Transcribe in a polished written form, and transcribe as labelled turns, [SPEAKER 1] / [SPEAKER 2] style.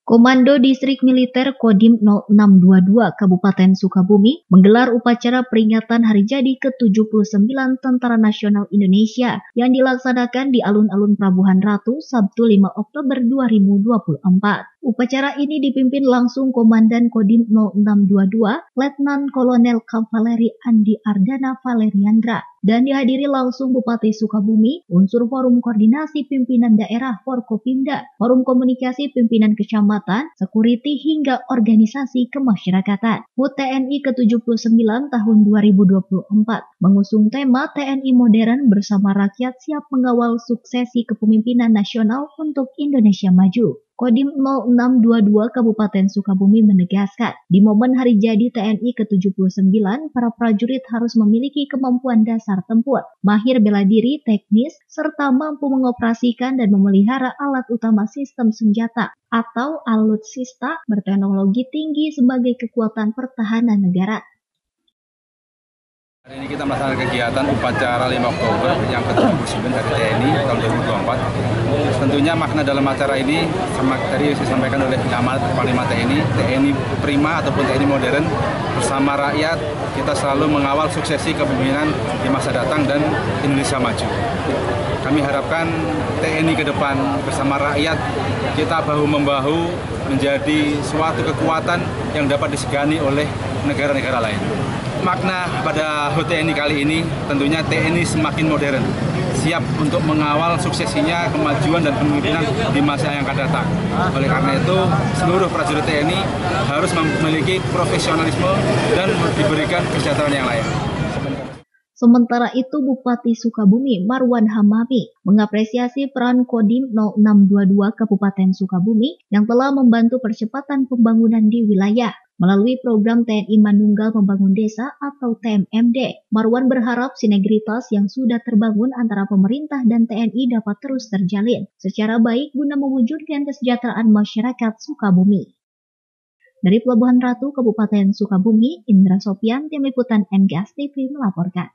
[SPEAKER 1] Komando Distrik Militer Kodim 0622 Kabupaten Sukabumi menggelar upacara peringatan Hari Jadi ke-79 Tentara Nasional Indonesia yang dilaksanakan di Alun-Alun Prabuhan Ratu Sabtu 5 Oktober 2024. Upacara ini dipimpin langsung Komandan Kodim 0622 Letnan Kolonel Kavaleri Andi Ardana Valeriandra dan dihadiri langsung Bupati Sukabumi, unsur Forum Koordinasi Pimpinan Daerah Forkopimda, Forum Komunikasi Pimpinan Kecamatan, Security hingga organisasi kemasyarakatan. HUT TNI ke-79 tahun 2024 mengusung tema TNI modern bersama rakyat siap mengawal suksesi kepemimpinan nasional untuk Indonesia maju. Kodim 0622 Kabupaten Sukabumi menegaskan, di momen Hari Jadi TNI ke-79, para prajurit harus memiliki kemampuan dasar tempur, mahir bela diri, teknis, serta mampu mengoperasikan dan memelihara alat utama sistem senjata atau alutsista berteknologi tinggi sebagai kekuatan pertahanan negara.
[SPEAKER 2] Hari ini kita melaksanakan kegiatan upacara 5 Oktober yang ke-79 dari TNI tahun 2024. Tentunya makna dalam acara ini sama tadi disampaikan oleh Panglima TNI prima ataupun TNI modern bersama rakyat kita selalu mengawal suksesi kepemimpinan di masa datang dan Indonesia maju. Kami harapkan TNI ke depan bersama rakyat kita bahu-membahu menjadi suatu kekuatan yang dapat disegani oleh negara-negara lain. Makna pada HUT TNI kali ini tentunya TNI semakin modern, siap untuk mengawal suksesinya kemajuan dan kepemimpinan di masa yang akan datang. Oleh karena itu, seluruh prajurit TNI harus memiliki profesionalisme dan diberikan kesejahteraan yang layak.
[SPEAKER 1] Sementara itu, Bupati Sukabumi Marwan Hamami mengapresiasi peran Kodim 0622 Kabupaten Sukabumi yang telah membantu percepatan pembangunan di wilayah melalui program TNI Manunggal Membangun Desa atau TMMD. Marwan berharap sinergitas yang sudah terbangun antara pemerintah dan TNI dapat terus terjalin secara baik guna mewujudkan kesejahteraan masyarakat Sukabumi. Dari Pelabuhan Ratu, Kabupaten Sukabumi, Indra Sopian, Tim Liputan MGS TV melaporkan.